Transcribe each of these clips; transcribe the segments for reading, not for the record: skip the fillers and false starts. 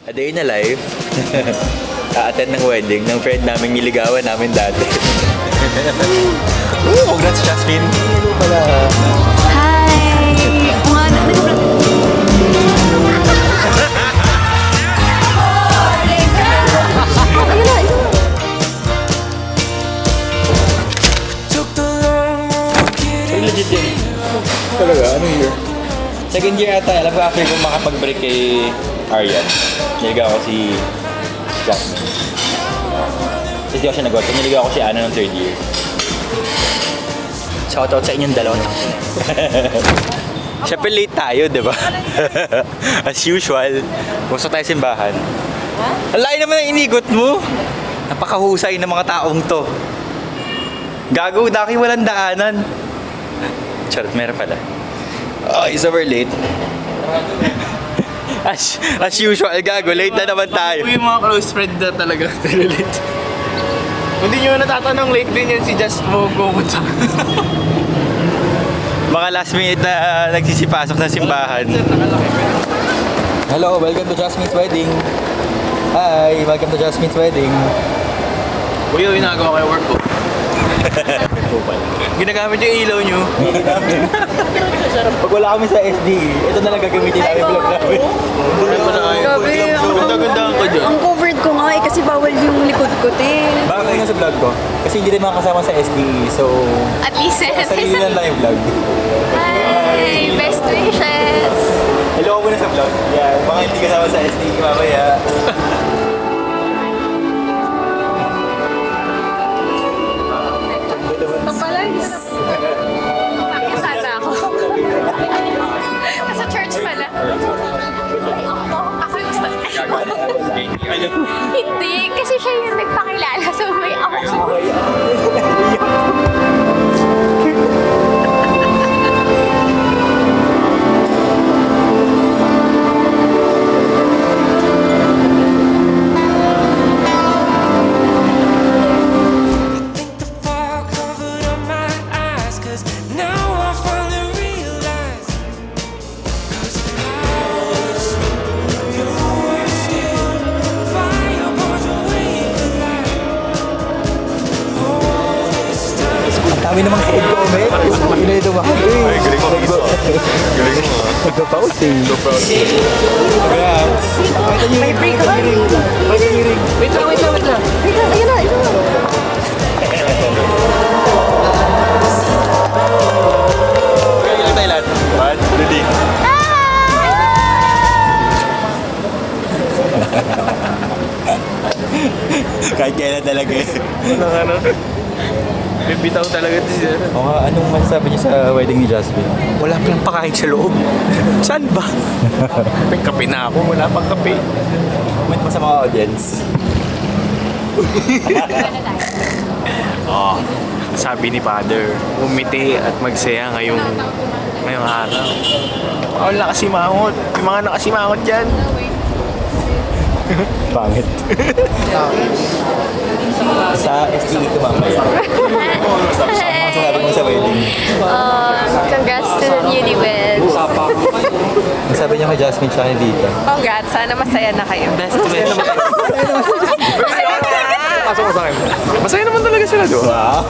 A day in a life. A-attend ng wedding ng friend namin niligawan namin dati. Congrats, Jasmine. Hello pala. Hi! Legit yun. Talaga? Anong year? Second year ata. Alam ko after kong makapag-break kay Aryan. Niligaw ko si Jasmine. Kasi di ako siya nag-work. Niligaw ko si Ana ng third year. Shoutout sa inyong dalawa. Siyempre late tayo, di ba? As usual. Gusto tayo simbahan. Ang layo naman ang inigot mo. Napakahusay ng mga taong to. Gago, daki walang daanan. Charot, meron pala. Oh, is over late. As usual, gago, late na naman tayo. Yung mga close friend na talaga late. Kung di nyo natatanong, late din yan si Just Mogo. Mga last minute na nagsisipasok ng simbahan. Hello, welcome to Jasmine's wedding. Hi, welcome to Jasmine's wedding. Kuya, ginagawa kayo work ko. Ginagamit yung ilaw nyo. Pag wala kami sa SDE, ito na lang gagamitin namin vlog namin. Grabe, Ganda-ganda ka dyan. ang covered ko nga eh, kasi bawal yung likod ko, te. Bakit nga sa vlog ko? Kasi hindi rin makakasama sa SDE, so At least, sarili lang lang yung vlog. Hi! Best wishes! Hello ko muna sa vlog. Yeah, mga hindi kasama sa SDE mamaya. Papalag yun ako. Pakisata ako. Nasa church pala. Ako yung gusto. Hindi, kasi siya yung nagpakilala. So may ako. Kami namang sa comment. Ina ito ba? Ay, galing mo. Galing mo. Nagpa-pause eh. Congrats. May break ka ba? Wait lang. Wait lang. Ayun na, ayun na. Okay lang tayo lahat. One, ready. Kahit kailan talaga eh. Ano? Bibitaw talaga ito siya. O nga, anong masasabi niyo sa wedding ni Jasmine? Wala palang pakain sa loob. Saan ba? May kape na ako. Wala pang kape. Comment mo sa mga audience. Sabi ni Father, umiti at magsaya ngayong araw. Bawal nakasimangot. May mga nakasimangot dyan. Pangit. Sa SDE ito mamaya. Ano masasabi mo sa wedding? Congrats to the newlyweds. Ang sabi niyo kay Jasmine siya dito. Congrats, sana masaya na kayo. Best wish. Pasok ko sa akin. Masaya naman talaga sila doon. Wow.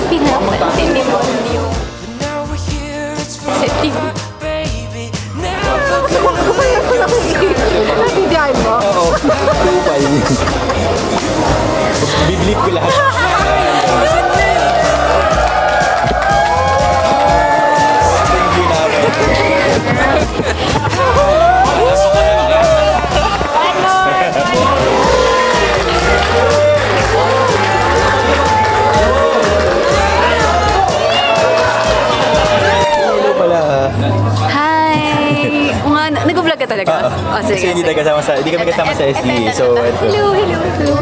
Pinapansin ni Mondio. Setting. Natindihan mo? Oo. Kupal. Biblip ko lahat. Thank you namin. Hello pala. Hi! Nga, nag-vlog ka talaga? Oh, sige. Kasi hindi kami kasama sa SDE. So, ito. Hello.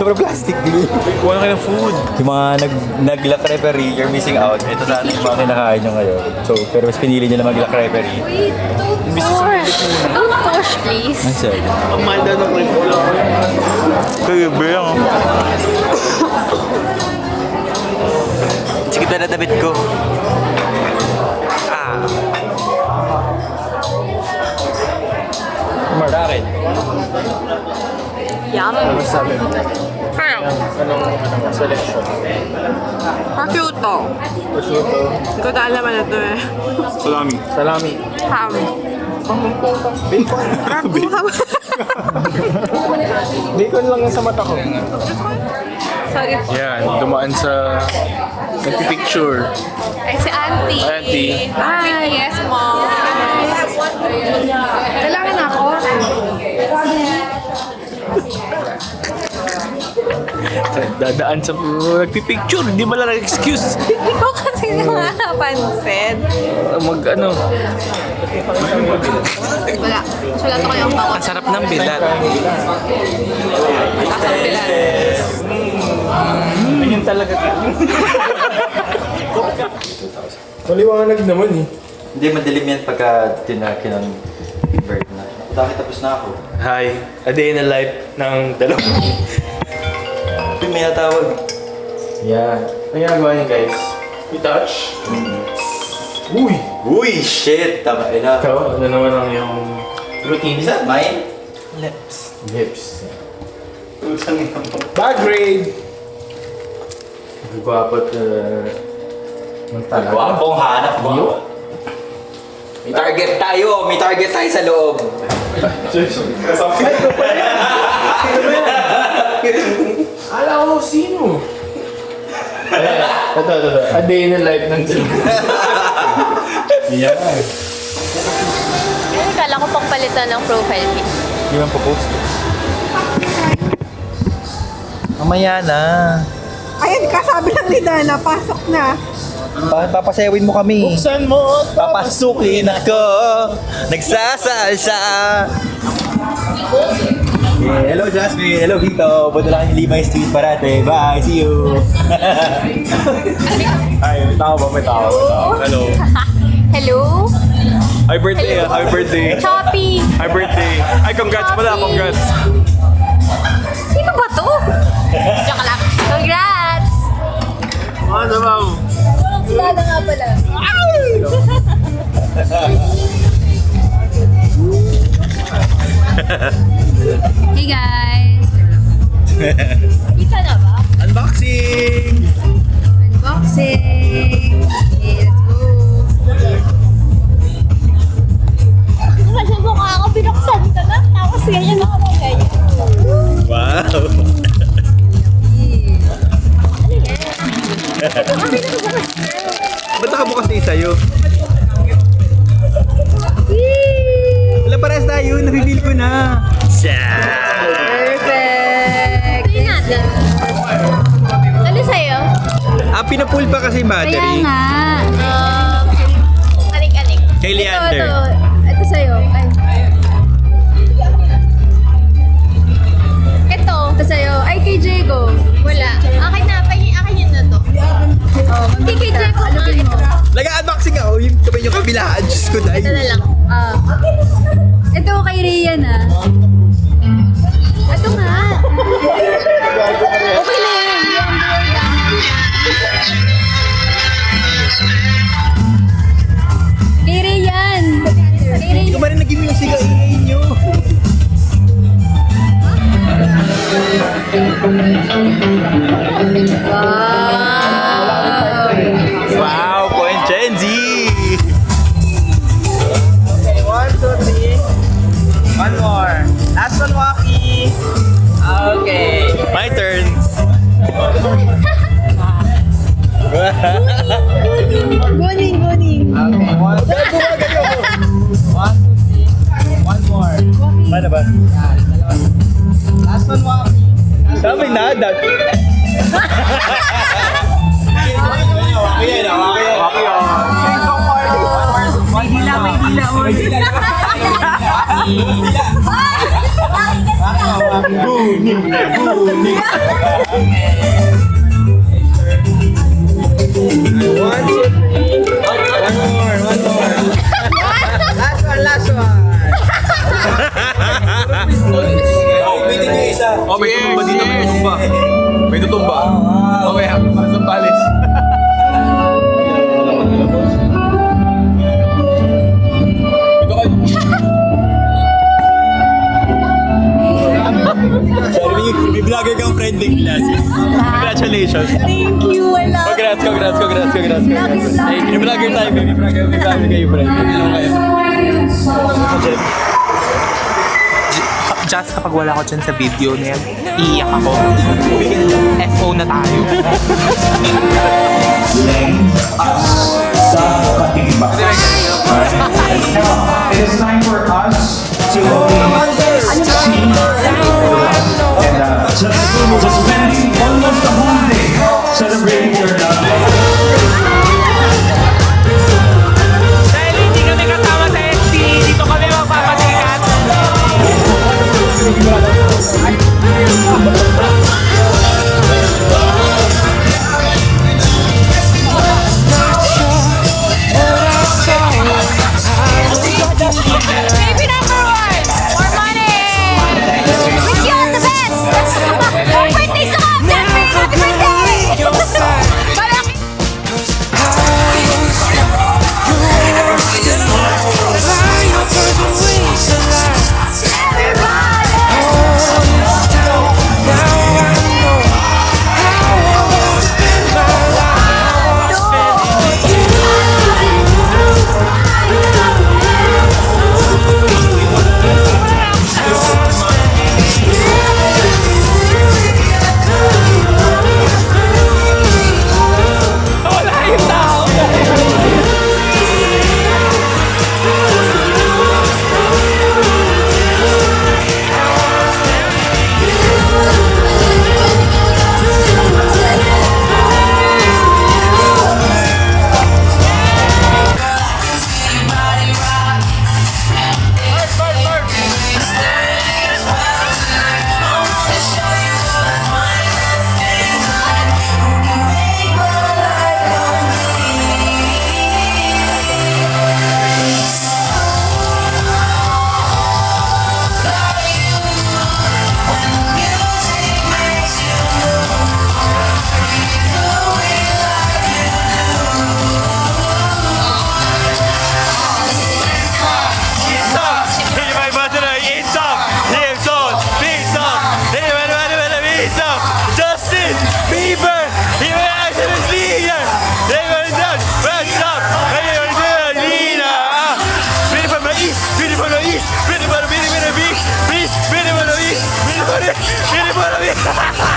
Sobrang plastic din. Kuha na kayo ng food. Yung mga nag-luck referee, you're missing out. Ito sana yung mga kinakain nyo ngayon. So, pero mas pinili nyo na mag-luck referee. Wait, don't push. Don't push, please. Ang sad. Ang mahal daw ng clip ko lang. Kaya ba Sige na damit ko. Mark. Bakit? Yum. Ano sabi mo? Parang, Anong selection? prosciutto. Prosciutto. Hindi ko alam ano to eh. Salami. Salami. Ham. Bacon. Ham. Bacon lang yan sa mata ko. Sorry. Yan, dumaan sa nagpipicture. Ay, si Auntie. Auntie. Hi. Yes, mom. Kailangan ako. Dadaan sa nagpipicture, hindi mo lang excuse. Hindi ko kasi napansin. Mag ano, Wala. Sulat ko yung bawat. Ang sarap ng bilat. Lasang bilan. ganyan talaga. Maliwanag naman eh. Hindi, madilim yan pagka tinaki ng bird na. Dahil tapos na ako. Hi, a day in the life ng dalawa. May natawag. Yeah. Ano ginagawa niyo guys? We touch. Uy! Uy, shit! Tama, ina. Ikaw, ano naman ang yung routine? Is that mine? Lips. Lips. Utang ina mo. Bad grade! Gwapo at Gwapong hanap mo. May target tayo! May target tayo sa loob! Ala ko, sino? Ito. A day in the life ng dalawa. Yeah. Ay, kala ko pang palitan ng profile pic. Hindi man po-post. Mamaya na. Ayan, kasabi lang ni Dana, pasok na. Papasayawin mo kami. Buksan mo! Papasukin ako. Nagsasalsa. Yeah, hello Jasmine. Hello Vito. Punta lang yung Limay Street parate. Bye. See you. Ay, may tao ba? May tao. Hello. Hello? Hi birthday, hi birthday. Choppy! Hi birthday. Ay, congrats pala, congrats. Sino ba to? Joke lang. Congrats! Ano ba? Si Dada nga pala. Hey guys! Kita na ba? Unboxing. Unboxing! Okay, let's go! Kasi mukha ako binuksan ka na, tapos ganyan ako ng ganyan. Wow. Ano yan? Ba't nakabukas na sa'yo? Wala pares tayo. Nabibil ko na. Perfect! Tingnan natin. Ano sa'yo? Pinapull pa kasi Kaya battery. nga. Anik-anik. Kay Leander. Ito sa'yo. Ay. Ito sa'yo. Ay, kay Diego. Wala. Akin na. Akin yun na to. Oh, hindi kay Diego. Ano mo? Nag-unboxing ako. Yung kamay yung kabilaan. Diyos ko dahil. Ito na lang. Ito kay Rian ah. Ito nga. Okay na yan. Kay Rian. Kay Hindi ko Rian. ba rin nag-music ang ingay nyo? Wow. Wow, point Gen Z! Okay, 1, 2, 3. One more. Last one, Waki. Okay. My turn. Guning, guning. Okay, 1, 2, 3. One more. Paano ba? Last one, Waki. Sabi na, that. Waki yan, waki yan. Waki, One, two, three. One more. Last one. Pwede nyo isa. Oh, may tutumba dito, may tutumba. May tutumba. Okay, sa palis. Congratulations. Thank you, I love Congrats. Hey, vlogger tayo, baby. Vlogger kayo, friend. Baby lang kayo. Just kapag wala ko dyan sa video na yan, iiyak ako. FO na tayo. Now, it is time for us to just spend almost the whole day celebrating your love. Dahil hindi kami kasama sa SD, dito kami magpapasikat. Baby number 1! More money! Wish you all the best! Happy birthday sa Jeffrey! Happy birthday! Malaki! Justin Bieber! Beautiful,